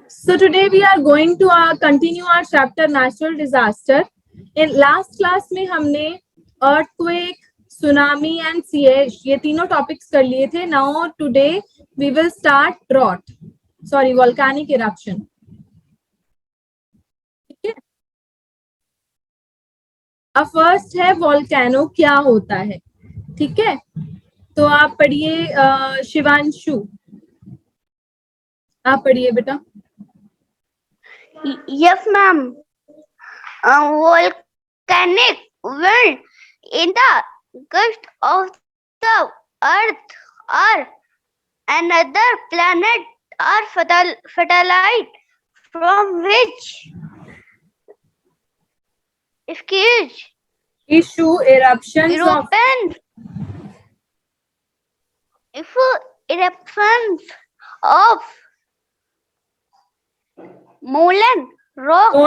So today we are going to continue our chapter natural disaster. In last class में हमने earthquake, tsunami and siege ये तीनों topics कर लिए थे. Now today we will start volcanic eruption. ठीक है. अब फर्स्ट है वोल्केनो क्या होता है. ठीक है, तो आप पढ़िए शिवांशु, आप पढ़िए बेटा. Yes, ma'am. Volcanic wind in the gust of the earth or another planet or satellite from which issue eruptions of molten rock,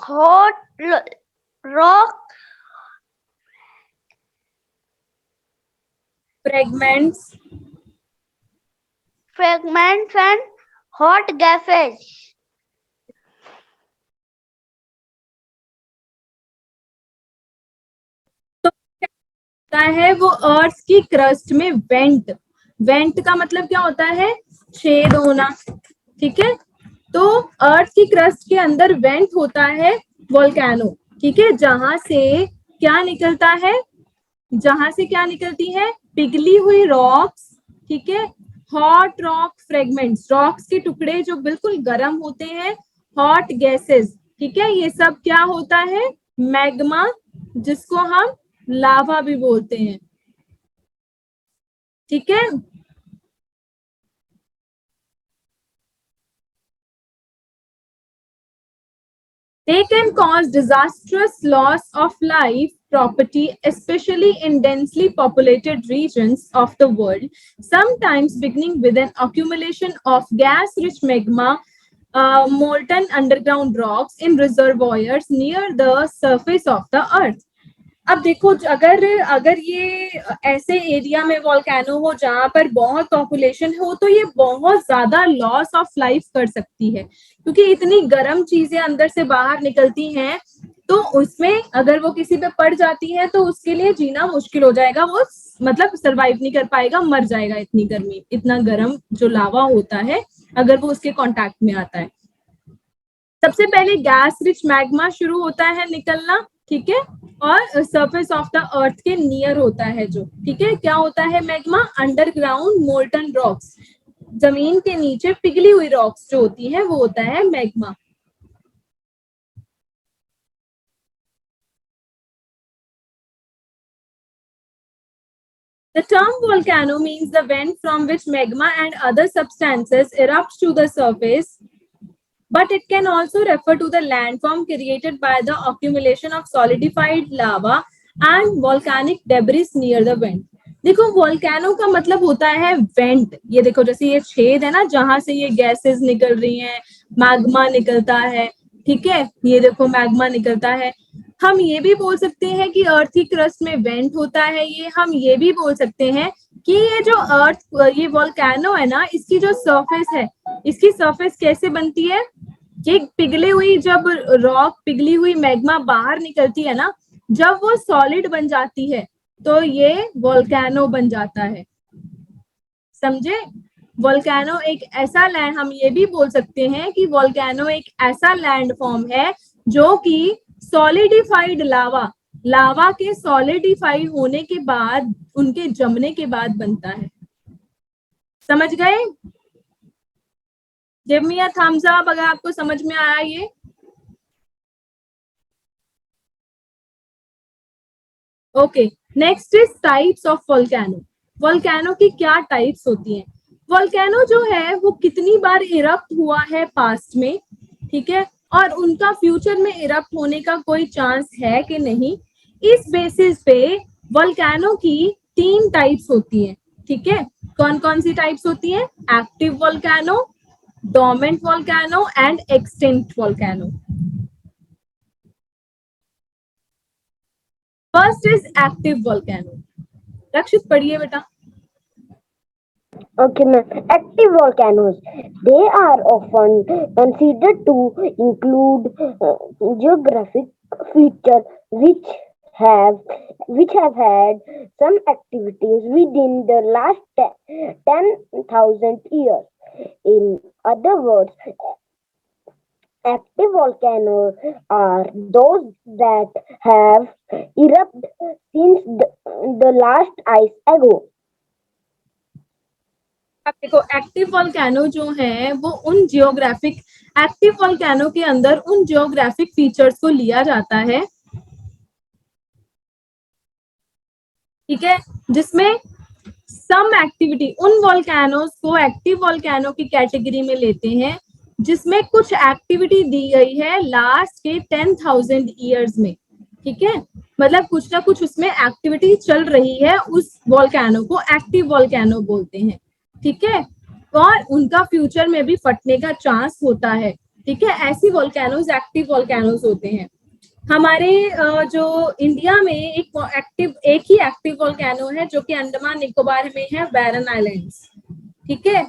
hot rock fragments and hot gases. है वो अर्थ की क्रस्ट में वेंट का मतलब क्या होता है, छेद होना. ठीक है, तो अर्थ की क्रस्ट के अंदर वेंट होता है वोल्केनो. ठीक है, जहां से क्या निकलती है, पिघली हुई रॉक्स. ठीक है, हॉट रॉक फ्रेगमेंट्स, रॉक्स के टुकड़े जो बिल्कुल गर्म होते हैं, हॉट गैसेस. ठीक है, ये सब क्या होता है, मैग्मा, जिसको हम लावा भी बोलते हैं. ठीक है, they can cause disastrous loss of life, property, especially in densely populated regions of the world, sometimes beginning with an accumulation of gas-rich magma, molten underground rocks in reservoirs near the surface of the earth. अब देखो, अगर ये ऐसे area में volcano हो जहां पर बहुत पॉपुलेशन हो, तो ये बहुत ज्यादा लॉस ऑफ लाइफ कर सकती है, क्योंकि इतनी गर्म चीजें अंदर से बाहर निकलती हैं. तो उसमें अगर वो किसी पे पड़ जाती है तो उसके लिए जीना मुश्किल हो जाएगा, वो मतलब सरवाइव नहीं कर पाएगा, मर जाएगा. इतनी गर्मी, इतना गर्म जो लावा होता है, अगर वो उसके कांटेक्ट में आता है. सबसे पहले गैस रिच मैग्मा शुरू होता है निकलना. ठीक है, और सरफेस ऑफ द अर्थ के नियर होता है जो. ठीक है, क्या होता है मैग्मा, अंडरग्राउंड मोल्टन रॉक्स, जमीन के नीचे पिघली हुई रॉक्स जो होती है वो होता है magma. The term volcano means the vent from which magma and other substances erupt to the surface, but it can also refer to the landform created by the accumulation of solidified lava and volcanic debris near the vent. देखो, volcano का मतलब होता है went. ये देखो, जैसे ये छेद है ना, जहां से ये गैसेस निकल रही हैं, मैग्मा निकलता है. ठीक है, ये देखो मैग्मा निकलता है. हम ये भी बोल सकते हैं कि अर्थ की क्रस्ट में वेंट होता है. ये हम ये भी बोल सकते हैं कि ये जो ये वोल्केनो है ना, इसकी जो सरफेस है, इसकी सरफेस कैसे बनती है, ये पिघली हुई, जब रॉक पिघली हुई मैग्मा बाहर निकलती है ना, जब वो सॉलिड बन जाती है तो ये वोल्केनो बन जाता है. समझे? वोल्केनो एक ऐसा लैंड, हम ये भी बोल सकते हैं कि वोल्केनो एक ऐसा लैंड फॉर्म है जो कि सॉलिडिफाइड लावा के सॉलिडिफाई होने के बाद, उनके जमने के बाद बनता है. समझ गए? Give me a thumbs up अगर आपको समझ में आया ये. Okay, next is types of volcano. Volcano की क्या टाइप्स होती हैं? वोल्केनो जो है वो कितनी बार इरप्ट हुआ है पास्ट में. ठीक है, और उनका फ्यूचर में इरप्ट होने का कोई चांस है कि नहीं. इस बेसिस पे वोल्केनो की 3 टाइप्स होती हैं. ठीक है, कौन कौन सी टाइप्स होती हैं? Active volcano, dormant volcano and extinct volcano. First is active volcano. रक्षित पढ़िए बेटा. Okay, ma'am. Active volcanoes. They are often considered to include geographic features have which have had some activities within the last 10,000 years. In other words, active volcanoes are those that have erupted since the last ice ago. अब देखो active volcano जो है वो उन geographic active volcano के अंदर उन geographic features को लिया जाता है, ठीक है, जिसमें सम एक्टिविटी उन वोल्केनोस को एक्टिव वोल्केनो की कैटेगरी में लेते हैं जिसमें कुछ एक्टिविटी दी गई है लास्ट के 10,000 ईयर्स में, ठीक है, मतलब कुछ ना कुछ उसमें एक्टिविटी चल रही है, उस वोल्केनो को एक्टिव वोल्केनो बोलते हैं, ठीक है, और उनका फ्यूचर में भी फटने का चांस होता है, ठीक है, ऐसी वोल्केनोज एक्टिव वोल्केनोज होते हैं। हमारे जो इंडिया में एक ही एक्टिव वोल्केनो है जो कि अंडमान निकोबार में है, बैरन आइलैंड्स, ठीक है,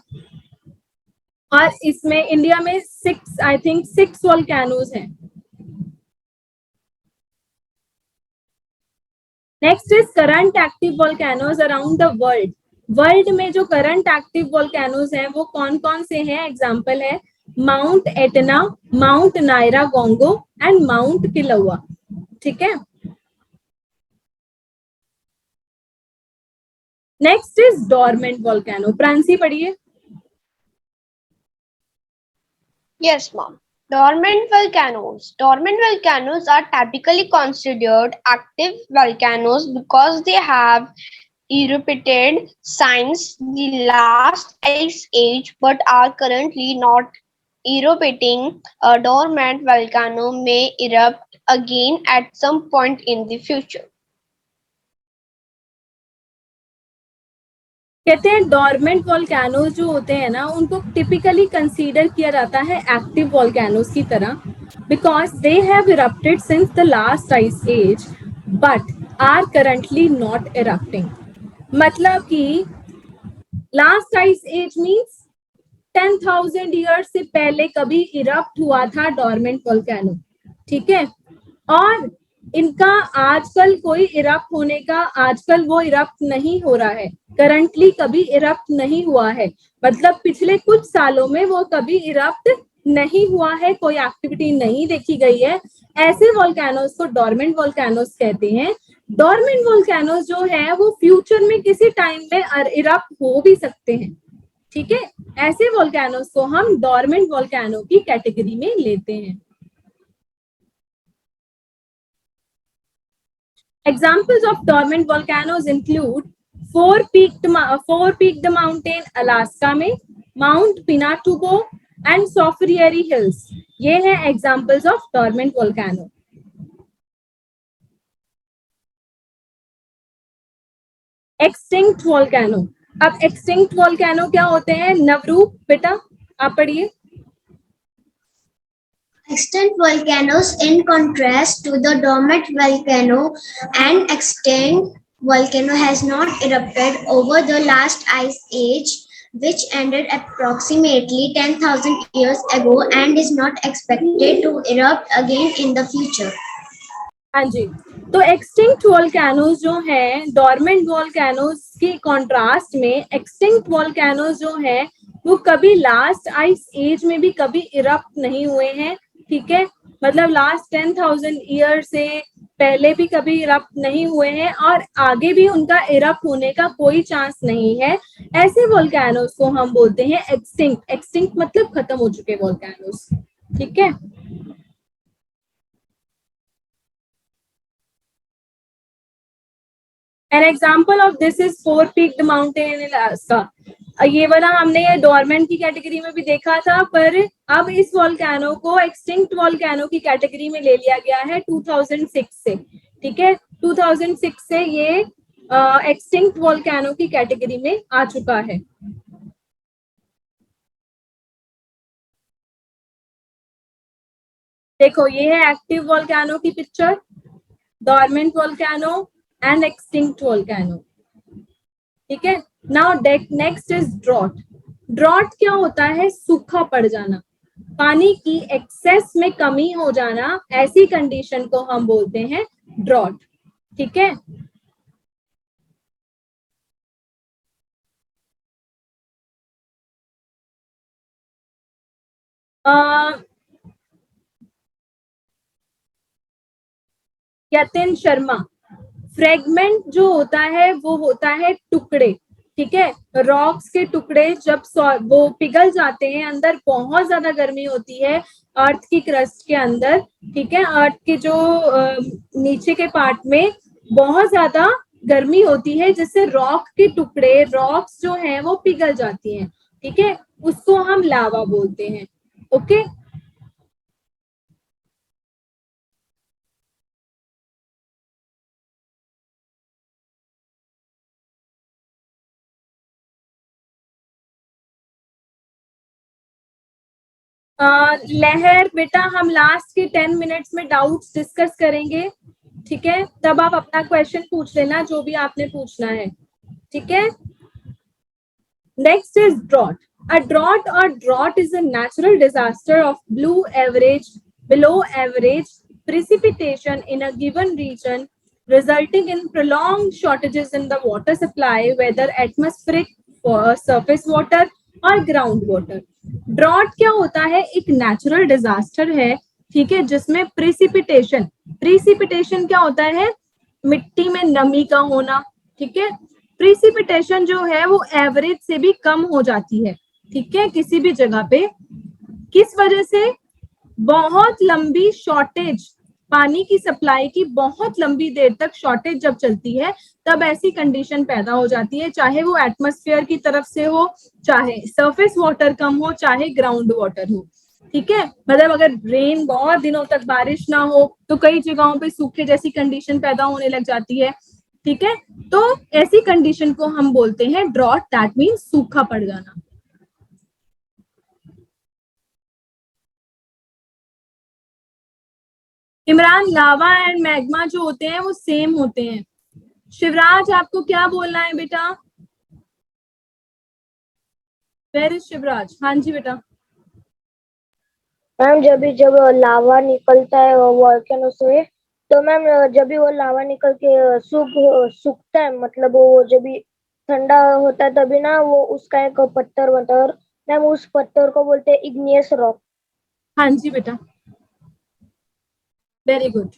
और इसमें इंडिया में 6 वोल्केनोज हैं। Next is current active volcanoes around the world. World में जो करंट एक्टिव वोल्केनोज हैं वो कौन कौन से हैं? एग्जाम्पल है Mount Etna, Mount Nyiragongo and Mount Kilauea, ठीक है। Next is dormant volcano. Pransi पढ़िए। Yes, ma'am. Dormant volcanoes. Dormant volcanoes are typically considered active volcanoes because they have erupted since the last ice age but are currently not erupting. A dormant volcano may erupt again at some point in the future. कहते हैं dormant volcanoes जो होते हैं ना उनको typically consider किया जाता है एक्टिव वोल्केनोज की तरह, because they have erupted since the last ice age but are currently not erupting. मतलब कि last ice age means 10,000 years से पहले कभी इरप्ट हुआ था डोरमेंट वोल्केनो, ठीक है, और इनका आजकल कोई इरप्ट होने का, आजकल वो इरप्ट नहीं हो रहा है, करंटली कभी इरप्ट नहीं हुआ है, मतलब पिछले कुछ सालों में वो कभी इरप्ट नहीं हुआ है, कोई एक्टिविटी नहीं देखी गई है, ऐसे वोल्केनोस को डोरमेंट वोल्केनोस कहते हैं। डोरमेंट वोल्केनोस जो है वो फ्यूचर में किसी टाइम में इरप्ट हो भी सकते हैं, ठीक है, ऐसे वोल्केनोस को हम डोरमेंट वोल्केनो की कैटेगरी में लेते हैं। Examples of dormant volcanoes include four-peaked mountain Alaska में, Mount Pinatubo and Soufriere Hills। ये हैं examples of dormant volcano। Extinct volcano। अब extinct volcano क्या होते हैं? नवरूप बेटा आप पढ़िए। Extinct volcanoes, in contrast to the dormant volcano, an extinct volcano has not erupted over the last ice age, which ended approximately 10,000 years ago and is not expected to erupt again in the future. हाँ जी, तो extinct volcanoes जो हैं dormant volcanoes की contrast में, extinct volcanoes जो हैं वो कभी लास्ट आइस एज में भी कभी इरप्ट नहीं हुए हैं, ठीक है, मतलब लास्ट 10,000 ईयर से पहले भी कभी इरप्ट नहीं हुए हैं और आगे भी उनका इरप्ट होने का कोई चांस नहीं है। ऐसे वोल्केनोज को हम बोलते हैं एक्सटिंक्ट। एक्सटिंक्ट मतलब खत्म हो चुके वोल्केनोज, ठीक है। An example of this is four-peaked mountain in Alaska। ये वाला हमने ये डोरमेंट की कैटेगरी में भी देखा था, पर अब इस वोल्केनो को एक्सटिंक्ट वोल्केनो की कैटेगरी में ले लिया गया है 2006 से, ठीक है, 2006 से ये एक्सटिंक्ट वोल्केनो की कैटेगरी में आ चुका है। देखो ये है एक्टिव वोल्केनो की picture, dormant volcano and extinct volcano, ठीक है। Now next is drought. Drought क्या होता है? सूखा पड़ जाना, पानी की एक्सेस में कमी हो जाना, ऐसी कंडीशन को हम बोलते हैं ड्रॉट. ठीक है. यतिन शर्मा, फ्रेगमेंट जो होता है वो होता है टुकड़े. ठीक है, रॉक्स के टुकड़े जब वो पिघल जाते हैं, अंदर बहुत ज्यादा गर्मी होती है अर्थ की क्रस्ट के अंदर. ठीक है, अर्थ के जो नीचे के पार्ट में बहुत ज्यादा गर्मी होती है, जिससे रॉक के टुकड़े, रॉक्स जो हैं वो पिघल जाती हैं. ठीक है, उसको हम लावा बोलते हैं. ओके. लहर बेटा, हम लास्ट के 10 मिनट्स में डाउट्स डिस्कस करेंगे. ठीक है, तब आप अपना क्वेश्चन पूछ लेना जो भी आपने पूछना है. ठीक है. Next is drought. A drought is a natural disaster of below average precipitation in a given region, resulting in prolonged shortages in the water supply, whether atmospheric, surface water और ग्राउंड वाटर. ड्रॉट क्या होता है? एक natural disaster है. ठीक है, जिसमें precipitation क्या होता है? मिट्टी में नमी का होना. ठीक है, प्रिसिपिटेशन जो है वो एवरेज से भी कम हो जाती है. ठीक है, किसी भी जगह पे. किस वजह से? बहुत लंबी शॉर्टेज, पानी की सप्लाई की बहुत लंबी देर तक शॉर्टेज जब चलती है, तब ऐसी कंडीशन पैदा हो जाती है, चाहे वो एटमॉस्फेयर की तरफ से हो, चाहे सरफेस वाटर कम हो, चाहे ग्राउंड वाटर हो. ठीक है, मतलब अगर रेन बहुत दिनों तक बारिश ना हो तो कई जगहों पे सूखे जैसी कंडीशन पैदा होने लग जाती है. ठीक है, तो ऐसी कंडीशन को हम बोलते हैं ड्रॉट. दैट मीन्स सूखा पड़ जाना. इमरान, लावा एंड मैग्मा जो होते हैं वो सेम होते हैं. शिवराज, आपको क्या बोलना है बेटा? Where is Shivraj? हाँ जी बेटा. मैम जब लावा निकलता है वॉल्केनो से, तो मैम जब भी वो लावा निकल के सूखता है, मतलब वो जब भी ठंडा होता है तभी ना वो उसका एक पत्थर बनता है, और मैम उस पत्थर को बोलते हैं इग्नियस रॉक. हाँ जी बेटा, very good.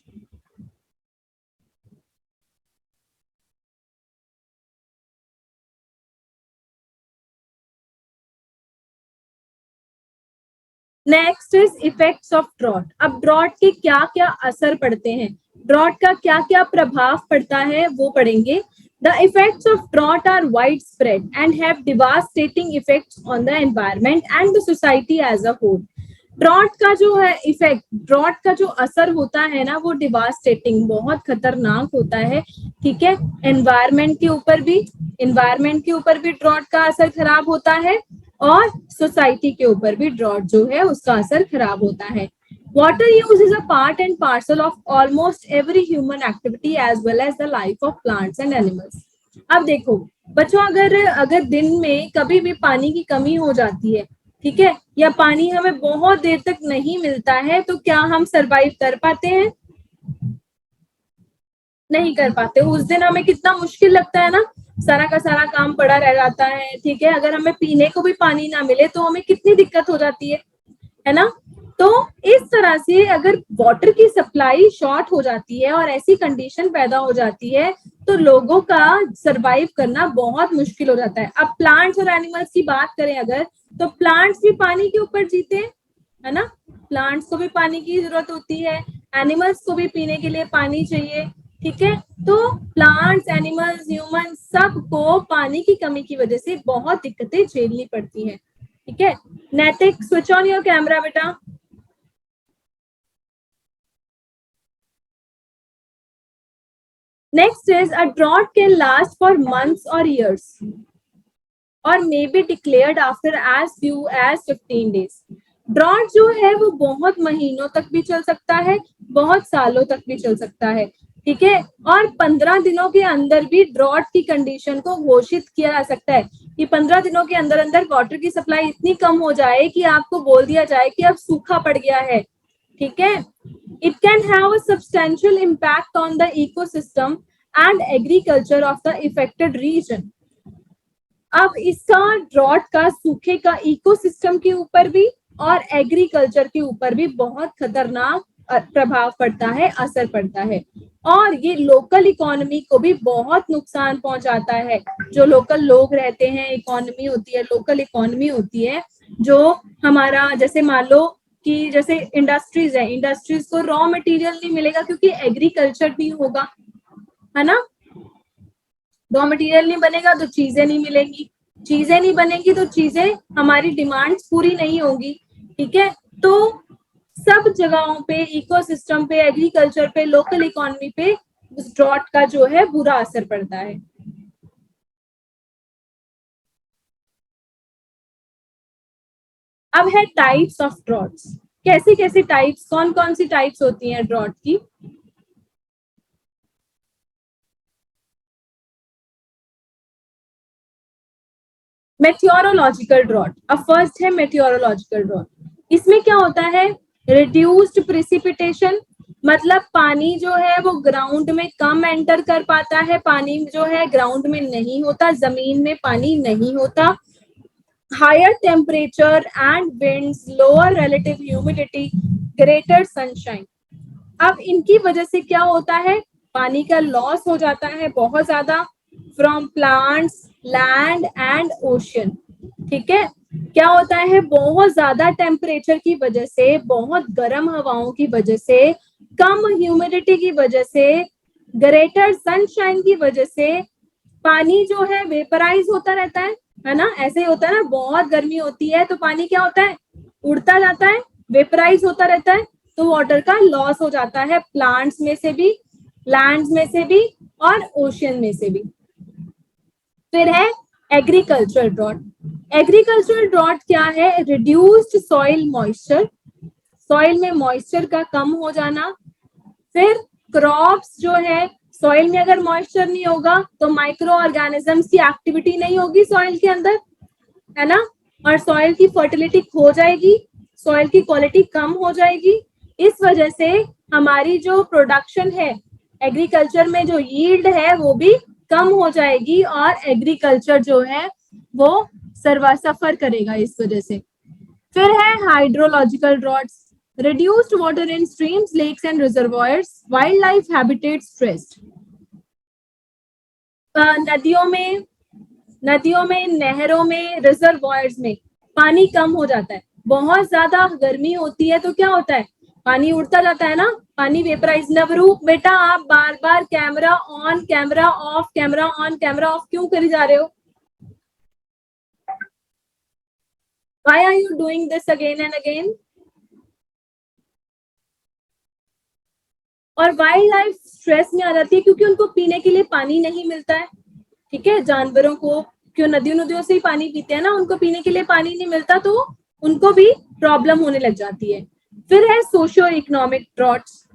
Next is effects of drought. अब ड्रॉट के क्या क्या असर पड़ते हैं, ड्रॉट का क्या क्या प्रभाव पड़ता है वो पढ़ेंगे. The effects of drought are widespread and have devastating effects on the environment and the society as a whole. Drought का जो है इफेक्ट, ड्रॉट का जो असर होता है ना, वो डिवास्टेटिंग, बहुत खतरनाक होता है. ठीक है, एनवायरमेंट के ऊपर भी ड्रॉट का असर खराब होता है, और सोसाइटी के ऊपर भी ड्रॉट जो है उसका असर खराब होता है. Water use is a part and parcel of almost every human activity as well as the life of plants and animals. अब देखो बच्चों, अगर दिन में कभी भी पानी की कमी हो जाती है, ठीक है, या पानी हमें बहुत देर तक नहीं मिलता है, तो क्या हम सरवाइव कर पाते हैं? नहीं कर पाते. उस दिन हमें कितना मुश्किल लगता है ना, सारा का सारा काम पड़ा रह जाता है. ठीक है, अगर हमें पीने को भी पानी ना मिले तो हमें कितनी दिक्कत हो जाती है ना. तो इस तरह से अगर वाटर की सप्लाई शॉर्ट हो जाती है और ऐसी कंडीशन पैदा हो जाती है, तो लोगों का सरवाइव करना बहुत मुश्किल हो जाता है. अब प्लांट्स और एनिमल्स की बात करें अगर, तो प्लांट्स भी पानी के ऊपर जीते हैं, है ना. प्लांट्स को भी पानी की जरूरत होती है, एनिमल्स को भी पीने के लिए पानी चाहिए. ठीक है, तो प्लांट्स, एनिमल्स, ह्यूमन, सबको पानी की कमी की वजह से बहुत दिक्कतें झेलनी पड़ती हैं. ठीक है, नैतिक, स्विच ऑन योर कैमरा बेटा. Next is a drought can last for months or years or may be declared after as few as 15 days. Drought जो है वो बहुत महीनों तक भी चल सकता है, बहुत सालों तक भी चल सकता है. ठीक है। और 15 दिनों के अंदर भी ड्रॉट की कंडीशन को घोषित किया जा सकता है कि 15 दिनों के अंदर अंदर वाटर की सप्लाई इतनी कम हो जाए कि आपको बोल दिया जाए कि अब सूखा पड़ गया है, ठीक है। It can have a substantial impact on the ecosystem and agriculture of the affected region. अब इसका ड्रॉट का, सूखे का इकोसिस्टम के ऊपर भी और एग्रीकल्चर के ऊपर भी बहुत खतरनाक प्रभाव पड़ता है, असर पड़ता है, और ये लोकल इकोनॉमी को भी बहुत नुकसान पहुंचाता है। जो लोकल लोग रहते हैं, इकोनॉमी होती है, लोकल इकोनॉमी होती है, जो हमारा, जैसे मान लो कि जैसे इंडस्ट्रीज है, इंडस्ट्रीज को रॉ मटेरियल नहीं मिलेगा क्योंकि एग्रीकल्चर नहीं होगा, है ना। रॉ मटेरियल नहीं बनेगा तो चीजें नहीं मिलेंगी, चीजें नहीं बनेगी तो चीजें, हमारी डिमांड्स पूरी नहीं होगी, ठीक है। तो सब जगहों पे, इकोसिस्टम पे, एग्रीकल्चर पे, लोकल इकोनॉमी पे उस ड्रॉट का जो है बुरा असर पड़ता है। अब है टाइप्स ऑफ ड्रॉट्स। कैसी कैसी टाइप्स, कौन कौन सी टाइप्स होती हैं ड्रॉट की? Meteorological drought. अब फर्स्ट है मेटियोरोलॉजिकल ड्रॉट। इसमें क्या होता है? रिड्यूस्ड प्रिसिपिटेशन, मतलब पानी जो है वो ग्राउंड में कम एंटर कर पाता है, पानी जो है ग्राउंड में नहीं होता, जमीन में पानी नहीं होता। Higher temperature and winds, lower relative humidity, greater sunshine. अब इनकी वजह से क्या होता है? पानी का लॉस हो जाता है बहुत ज्यादा from plants, land and ocean, ठीक है। क्या होता है? बहुत ज्यादा टेम्परेचर की वजह से, बहुत गर्म हवाओं की वजह से, कम ह्यूमिडिटी की वजह से, ग्रेटर सनशाइन की वजह से पानी जो है वेपराइज होता रहता है ना। ऐसे ही होता है ना, बहुत गर्मी होती है तो पानी क्या होता है? उड़ता जाता है, वेपराइज होता रहता है, तो वाटर का लॉस हो जाता है, प्लांट्स में से भी, लैंड्स में से भी और ओशन में से भी। फिर है एग्रीकल्चरल ड्रॉट। एग्रीकल्चरल ड्रॉट क्या है? रिड्यूस्ड सॉइल मॉइस्चर, सॉइल में मॉइस्चर का कम हो जाना। फिर क्रॉप्स जो है, सॉइल में अगर मॉइस्चर नहीं होगा तो माइक्रो ऑर्गेनिजम्स की एक्टिविटी नहीं होगी सॉइल के अंदर, है ना, और सॉइल की फर्टिलिटी खो जाएगी, सॉइल की क्वालिटी कम हो जाएगी। इस वजह से हमारी जो प्रोडक्शन है एग्रीकल्चर में, जो यील्ड है वो भी कम हो जाएगी और एग्रीकल्चर जो है वो सफर करेगा इस वजह से। फिर है hydrological droughts. Reduced water in streams, lakes and reservoirs, wildlife habitat stressed. नदियों में, नहरों में, रिजर्वॉयर्स में पानी कम हो जाता है। बहुत ज्यादा गर्मी होती है तो क्या होता है? पानी उड़ता जाता है ना, पानी वेपराइज। नवरूप बेटा, आप बार बार camera on, camera off, camera on, camera off क्यों करी जा रहे हो? Why are you doing this again and again? और वाइल्ड लाइफ स्ट्रेस में आ जाती है क्योंकि उनको पीने के लिए पानी नहीं मिलता है, ठीक है। जानवरों को क्यों, नदियों से ही पानी पीते हैं ना, उनको पीने के लिए पानी नहीं मिलता तो उनको भी प्रॉब्लम होने लग जाती है। फिर है socio economic droughts.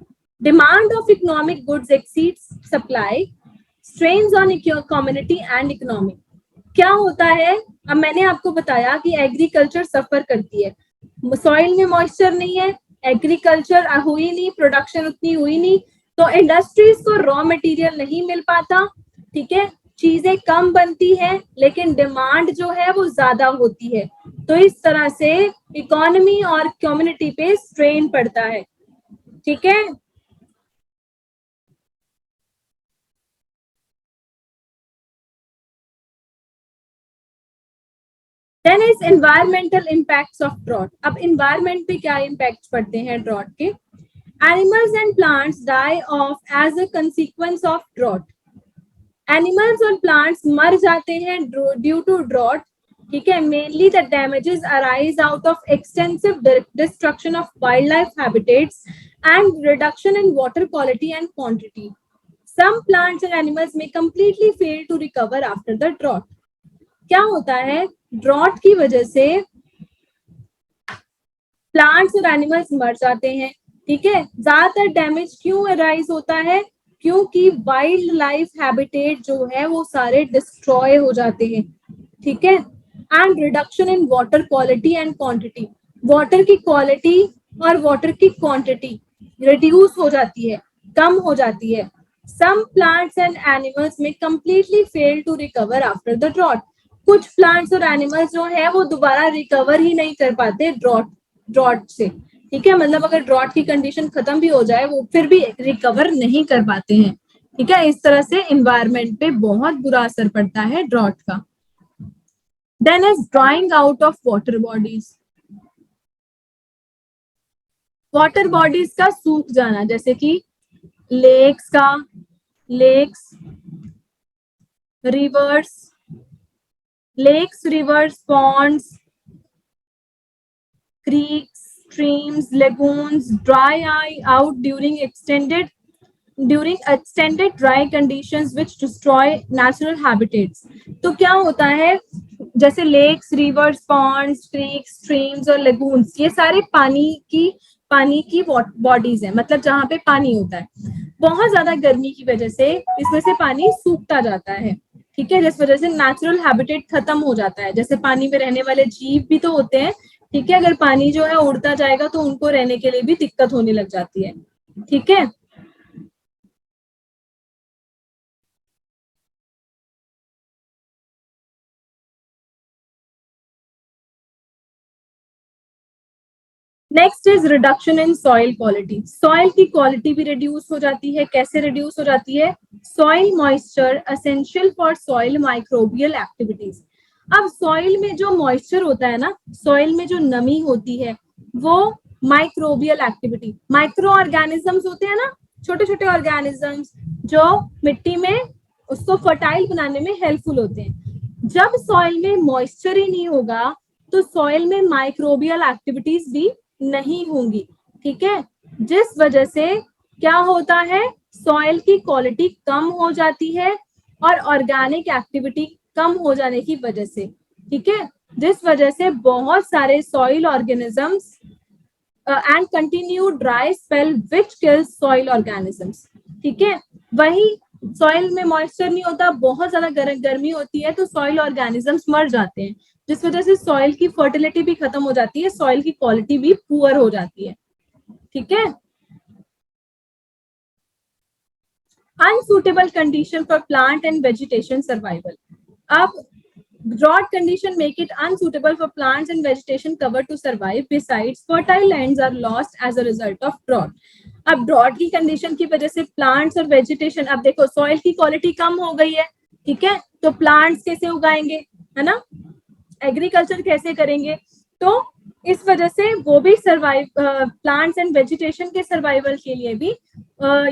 Demand of economic goods exceeds supply, strains on community and economy. क्या होता है? अब मैंने आपको बताया कि एग्रीकल्चर सफर करती है, सॉइल में मॉइस्चर नहीं है, एग्रीकल्चर हुई नहीं, प्रोडक्शन उतनी हुई नहीं, तो इंडस्ट्रीज को रॉ मटेरियल नहीं मिल पाता, ठीक है, चीजें कम बनती है लेकिन डिमांड जो है वो ज्यादा होती है। तो इस तरह से इकोनॉमी और कम्युनिटी पे स्ट्रेन पड़ता है, ठीक है। Then is environmental impacts of drought. अब इन्वायरमेंट पे क्या इम्पैक्ट पड़ते हैं ड्रॉट के? Animals and plants die off as a consequence of drought. Animals और प्लांट्स मर जाते हैं ड्यू टू ड्रॉट, ठीक है। Mainly the damages arise out of extensive destruction of wild life habitats and reduction in water quality and quantity. Some plants and animals में completely fail to recover after the drought. क्या होता है? Drought की वजह से plants और animals मर जाते हैं, ठीक है। ज्यादातर डैमेज क्यों अराइज होता है? क्योंकि वाइल्ड लाइफ हैबिटेट जो है वो सारे डिस्ट्रॉय हो जाते हैं, ठीक है। And reduction in water quality and quantity, water की क्वालिटी और वाटर की क्वांटिटी रिड्यूस हो जाती है, कम हो जाती है। सम प्लांट्स एंड एनिमल्स में completely fail to recover after the drought, कुछ प्लांट्स और एनिमल्स जो है वो दोबारा रिकवर ही नहीं कर पाते ड्रॉट से, ठीक है। मतलब अगर ड्रॉट की कंडीशन खत्म भी हो जाए वो फिर भी रिकवर नहीं कर पाते हैं, ठीक है। इस तरह से एनवायरनमेंट पे बहुत बुरा असर पड़ता है ड्रॉट का। Then is drying out of water bodies, water bodies का सूख जाना, जैसे कि lakes, rivers, ponds, creeks, streams, lagoons dry out during extended dry conditions which destroy natural habitats। तो क्या होता है, जैसे lakes, rivers, ponds, creeks, streams और लेगून्स, ये सारे पानी की बॉडीज है, मतलब जहाँ पे पानी होता है। बहुत ज्यादा गर्मी की वजह से इसमें से पानी सूखता जाता है, ठीक है, जिस वजह से नेचुरल हैबिटेट खत्म हो जाता है। जैसे पानी में रहने वाले जीव भी तो होते हैं, ठीक है, अगर पानी जो है उड़ता जाएगा तो उनको रहने के लिए भी दिक्कत होने लग जाती है, ठीक है। Next is reduction in soil quality, soil की क्वालिटी भी रिड्यूस हो जाती है। कैसे रिड्यूस हो जाती है? Soil moisture essential for soil microbial activities. अब सॉइल में जो मॉइस्चर होता है ना, सॉइल में जो नमी होती है वो माइक्रोबियल एक्टिविटी, माइक्रो ऑर्गेनिजम्स होते हैं ना, छोटे छोटे ऑर्गेनिजम्स जो मिट्टी में उसको फर्टाइल बनाने में हेल्पफुल होते हैं। जब सॉइल में मॉइस्चर ही नहीं होगा तो सॉइल में माइक्रोबियल एक्टिविटीज भी नहीं होंगी, ठीक है, जिस वजह से क्या होता है, सॉइल की क्वालिटी कम हो जाती है और ऑर्गेनिक एक्टिविटी कम हो जाने की वजह से, ठीक है, जिस वजह से बहुत सारे soil organisms and continue dry spell which kills soil organisms, ठीक है। वही सॉइल में मॉइस्चर नहीं होता, बहुत ज्यादा गर्मी होती है तो सॉइल ऑर्गेनिजम्स मर जाते हैं, जिस वजह से सॉइल की फर्टिलिटी भी खत्म हो जाती है, सॉइल की क्वालिटी भी पुअर हो जाती है, ठीक है। Unsuitable condition for plant and vegetation survival. अब drought condition make it unsuitable for plants and vegetation cover to survive. Besides, fertile lands are lost as a result of drought. अब drought की condition की वजह से plants और vegetation, अब देखो soil की क्वालिटी कम हो गई है, ठीक है, तो प्लांट्स कैसे उगाएंगे, है ना, एग्रीकल्चर कैसे करेंगे, तो इस वजह से वो भी सर्वाइव, प्लांट्स एंड वेजिटेशन के सर्वाइवल के लिए भी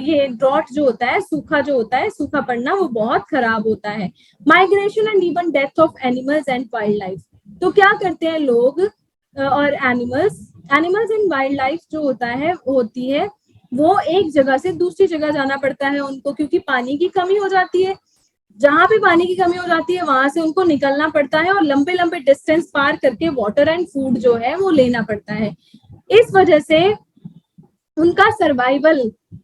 ये ड्रॉट जो होता है, सूखा जो होता है, सूखा पड़ना वो बहुत खराब होता है। Migration and even death of animals and wild life. तो क्या करते हैं लोग और एनिमल्स एंड वाइल्ड लाइफ जो होती है वो एक जगह से दूसरी जगह जाना पड़ता है उनको, क्योंकि पानी की कमी हो जाती है। जहां पे पानी की कमी हो जाती है वहां से उनको निकलना पड़ता है और लंबे लंबे डिस्टेंस पार करके वाटर एंड फूड जो है वो लेना पड़ता है। इस वजह से उनका सर्वाइवल,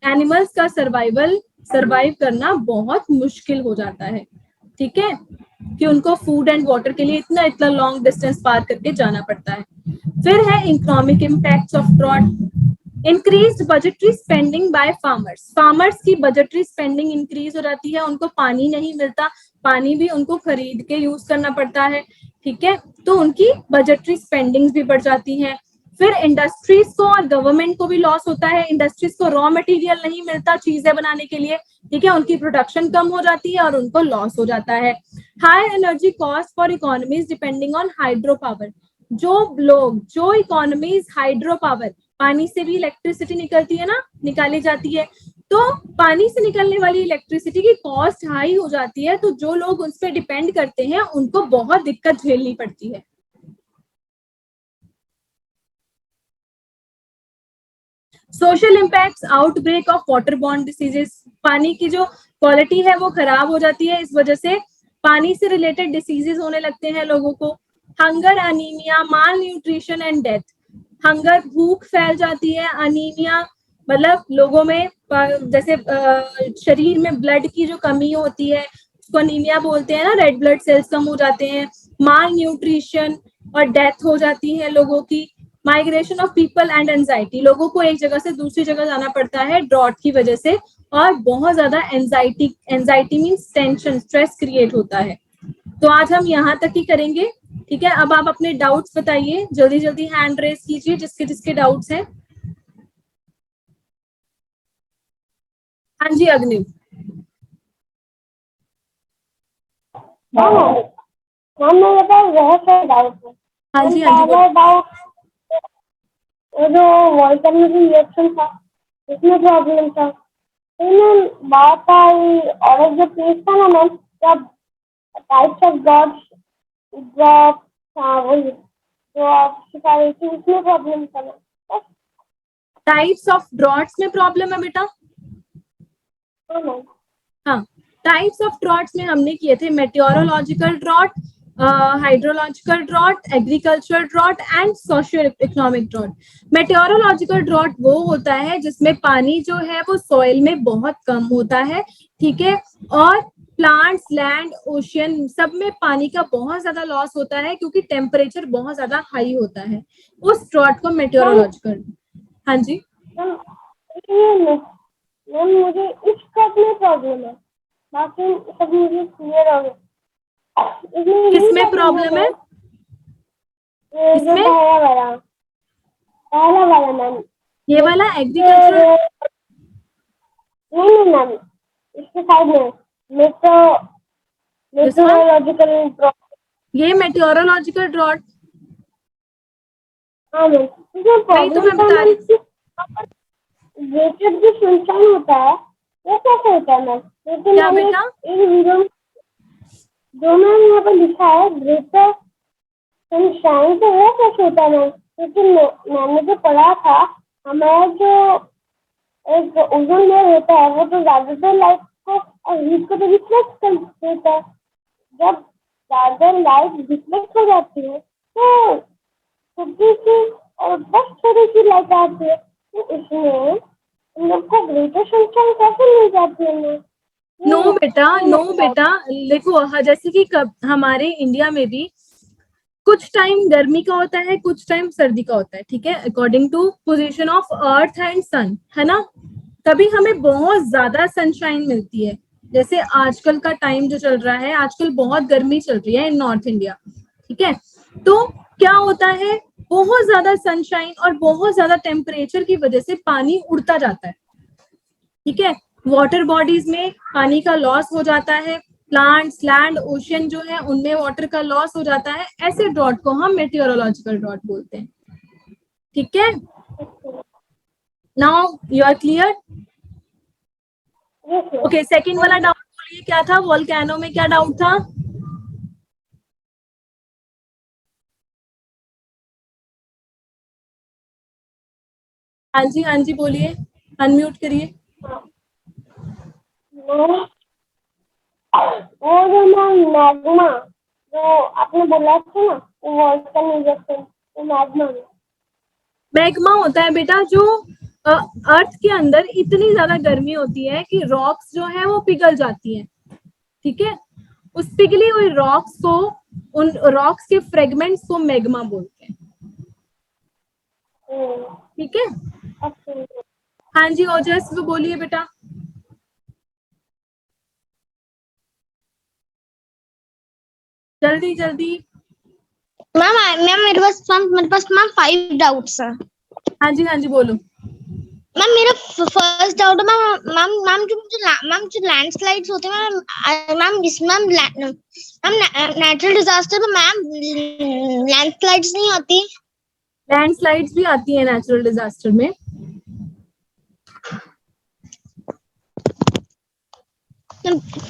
एनिमल्स का सर्वाइव करना बहुत मुश्किल हो जाता है, ठीक है, कि उनको फूड एंड वाटर के लिए इतना लॉन्ग डिस्टेंस पार करके जाना पड़ता है। फिर है economic impacts of drought. Increased budgetary spending by farmers की बजटरी स्पेंडिंग इंक्रीज हो जाती है, उनको पानी नहीं मिलता, पानी भी उनको खरीद के यूज करना पड़ता है, ठीक है, तो उनकी बजटरी स्पेंडिंग्स भी बढ़ जाती हैं। फिर इंडस्ट्रीज को और गवर्नमेंट को भी लॉस होता है, इंडस्ट्रीज को रॉ मटेरियल नहीं मिलता चीजें बनाने के लिए, ठीक है, उनकी प्रोडक्शन कम हो जाती है और उनको लॉस हो जाता है। High energy cost for economies depending on hydro power. जो इकोनॉमीज हाइड्रो पावर, पानी से भी इलेक्ट्रिसिटी निकलती है ना, निकाली जाती है, तो पानी से निकलने वाली इलेक्ट्रिसिटी की कॉस्ट हाई हो जाती है, तो जो लोग उस पर डिपेंड करते हैं उनको बहुत दिक्कत झेलनी पड़ती है। Social impacts, outbreak of waterborne diseases. पानी की जो क्वालिटी है वो खराब हो जाती है, इस वजह से पानी से रिलेटेड डिसीजेस होने लगते हैं लोगों को। Hunger, anaemia, mall nutrition and death. Hunger, भूख फैल जाती है, अनीमिया मतलब लोगों में जैसे शरीर में ब्लड की जो कमी होती है उसको अनीमिया बोलते हैं ना, रेड ब्लड सेल्स कम हो जाते हैं, माल न्यूट्रिशन और डेथ हो जाती है लोगों की, migration of people and anxiety, लोगों को एक जगह से दूसरी जगह जाना पड़ता है ड्रॉट की वजह से, और बहुत ज्यादा anxiety, anxiety means tension, stress create होता है। तो आज हम यहाँ तक ही करेंगे, ठीक है। अब आप अपने डाउट्स बताइए, जल्दी जल्दी हैंड रेज कीजिए जिसके जिसके डाउट्स हैं। हाँ जी अग्निव। मैम मेरे पास बहुत सारे डाउट है। हाँ जी हाँ जी पहला बोलो। डाउट, वो जो वॉल्केनिक रिएक्शन था उसमें प्रॉब्लम था, तो मैम बात आई और जो केस था ना मैम, जब टाइप्स ऑफ गॉड्स ड्रॉप था, वही जो आप सिखा रही थी उसमें प्रॉब्लम था मैम। टाइप्स ऑफ ड्रॉट्स में प्रॉब्लम है बेटा? हाँ मैम। हाँ, टाइप्स ऑफ ड्रॉट्स में हमने किए थे meteorological drought, hydrological drought, agriculture drought and socio economic drought. Meteorological drought वो होता है जिसमें पानी जो है वो सॉइल में बहुत कम होता है, ठीक है, और प्लांट्स, लैंड, ओशियन सब में पानी का बहुत ज्यादा लॉस होता है क्योंकि टेम्परेचर बहुत ज्यादा हाई होता है, उस ड्रॉट को मेटेओरोलॉजिकल। हाँ जी मैम मुझे इस बात में प्रॉब्लम है, बाकी सब मुझे क्लियर हो गया। किसमें प्रॉब्लम है? ये जो किसमें? पहला वाला मैम, ये वाला एग्रीकल्चरल? नहीं मैम, इसके साइड में मेट्रोलॉजिकल ड्रॉप। ये मेटेओरोलॉजिकल ड्रॉट। हाँ मैम, इसमें वही तो प्रॉब्लम मैं था बता मैम रही। कि वेटेड जो सनशाइन होता है वो कैसे होता है मैम, लेकिन क्या मैंने बेटा? एक वीडियो में जो मैम यहाँ पर लिखा है ग्रेटर सनशाइन, तो वो कैसे होता है मैम, लेकिन मैंने जो पढ़ा था, हमारा जो एक ओजोन लेयर होता है वो तो ज्यादातर लाइट को और हीट को तो रिफ्लेक्ट कर देता है। जब ज्यादा लाइट रिफ्लेक्ट हो जाती है तो छोटी सी और बस थोड़ी सी लाइट आती है, तो इसमें हम लोग को ग्रेटर सनशाइन कैसे मिल जाती है मैम? नो बेटा, नो ये बेटा, देखो जैसे कि हमारे इंडिया में भी कुछ टाइम गर्मी का होता है, कुछ टाइम सर्दी का होता है, ठीक है, according to position of earth and sun, है ना। तभी हमें बहुत ज्यादा सनशाइन मिलती है, जैसे आजकल का टाइम जो चल रहा है, आजकल बहुत गर्मी चल रही है इन नॉर्थ इंडिया, ठीक है। तो क्या होता है, बहुत ज्यादा सनशाइन और बहुत ज्यादा टेम्परेचर की वजह से पानी उड़ता जाता है, ठीक है, वाटर बॉडीज में पानी का लॉस हो जाता है, प्लांट्स, लैंड, ओशियन जो है उनमें वाटर का लॉस हो जाता है, ऐसे ड्रॉट को हम मेटेओरोलॉजिकल ड्रॉट बोलते हैं, ठीक है। Now you are clear? Okay, second वाला डाउट बोलिए, क्या था वोल्केनो में, क्या डाउट था? हाँ जी हाँ जी बोलिए, अनम्यूट करिए। वो जो मैम मैग्मा जो आपने बोला था ना, वो वॉल्केनिक इरप्शन, वो मैग्मा में। मैग्मा होता है बेटा जो अर्थ के अंदर इतनी ज्यादा गर्मी होती है कि रॉक्स जो है वो पिघल जाती हैं, ठीक है, उस पिघली हुई रॉक्स को, उन रॉक्स के फ्रेगमेंट्स को मैग्मा बोलते हैं, ठीक है। हाँ जी ओजस वो बोलिए बेटा, जल्दी जल्दी। मैम मेरे पास मैम 5 डाउट्स हैं। हाँ जी बोलो। मैम मेरा फर्स्ट डाउट है मैम मैम जो लैंडस्लाइड्स होते हैं मैम नेचुरल डिजास्टर में मैम लैंडस्लाइड्स नहीं आती? लैंडस्लाइड्स भी आती है नेचुरल डिजास्टर में।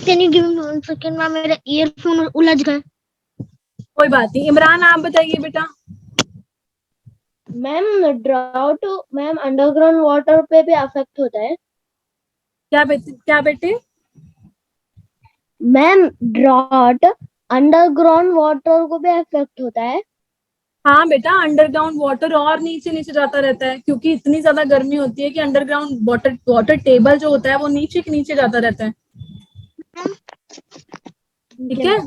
Can you give me 1 second ma'am, मेरा ईयरफोन उलझ गए। कोई बात नहीं, इमरान आप बताइए बेटा। Ma'am drought ma'am underground water पे भी अफेक्ट होता है? क्या बेटे? मैम ड्राउट अंडरग्राउंड वाटर को भी अफेक्ट होता है? हाँ बेटा, अंडरग्राउंड वाटर और नीचे नीचे जाता रहता है, क्योंकि इतनी ज्यादा गर्मी होती है कि अंडरग्राउंड वाटर टेबल जो होता है वो नीचे के नीचे जाता रहता है। ठीक है।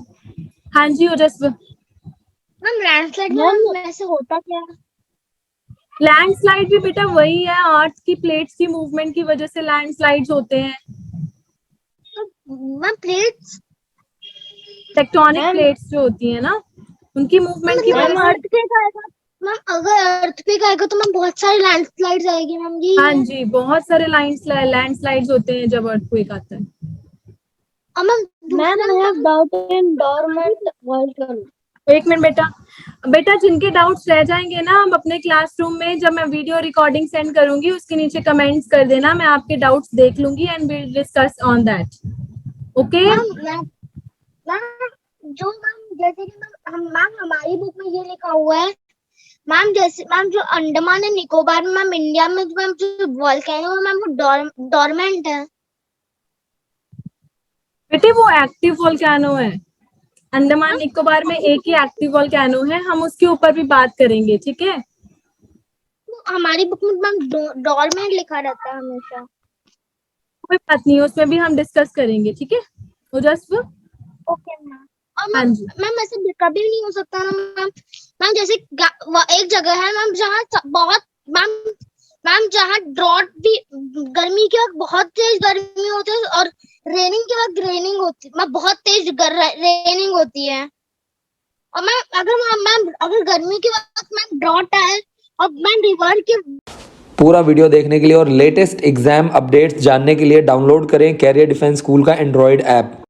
हाँ जी ओजस्वी। मैम लैंडस्लाइड में ऐसे होता क्या है? लैंडस्लाइड भी बेटा वही है, अर्थ की प्लेट्स की मूवमेंट की वजह से लैंडस्लाइड्स होते हैं। Ma'am plates tectonic ma'am, plates जो होती है ना, उनकी मूवमेंट की मतलब वजह से। अर्थक्वेक आएगा मैम, अगर अर्थक्वेक आएगा तो मैम बहुत सारी लैंडस्लाइड्स आएगी मैम जी। हाँ जी, बहुत सारे लैंडस्लाइड्स होते हैं जब अर्थक्वेक आता है। और मैम मैम दूसरा I have doubt in doormat volcano. एक मिनट बेटा जिनके डाउट्स रह जाएंगे ना, हम अपने क्लासरूम में जब मैं वीडियो रिकॉर्डिंग सेंड करूंगी उसके नीचे कमेंट्स कर देना, मैं आपके डाउट्स देख लूंगी and will discuss on that. Okay ma'am जो मैम जैसे कि मैम हमारी बुक में ये लिखा हुआ है मैम, जैसे मैम जो अंडमान एंड निकोबार में मैम इंडिया में मैम जो वोल्केनो है मैम वो डोरमेंट है। बेटे वो एक्टिव वोल्केनो है। अंडमान निकोबार में एक ही एक्टिव वोल्केनो है, हम उसके ऊपर भी बात करेंगे। ठीक है। हमारी बुक में मैम डोरमेंट लिखा रहता है हमेशा। कोई बात नहीं, उसमें भी हम डिस्कस करेंगे। ठीक है ओजस्वी। Okay ma'am. और हाँ मैम जी। मैम ऐसे कभी नहीं हो सकता ना मैम। मैम जैसे एक जगह है मैम जहाँ बहुत मैम जहाँ ड्रॉट भी गर्मी के वक्त बहुत तेज गर्मी होती है और रेनिंग के वक्त रेनिंग होती है, बहुत तेज रेनिंग होती है। और मैम अगर गर्मी के वक्त मैम ड्रॉट आए और मैम रिवर के पूरा वीडियो देखने के लिए और लेटेस्ट एग्जाम अपडेट्स जानने के लिए डाउनलोड करें कैरियर डिफेंस स्कूल का एंड्रॉयड ऐप।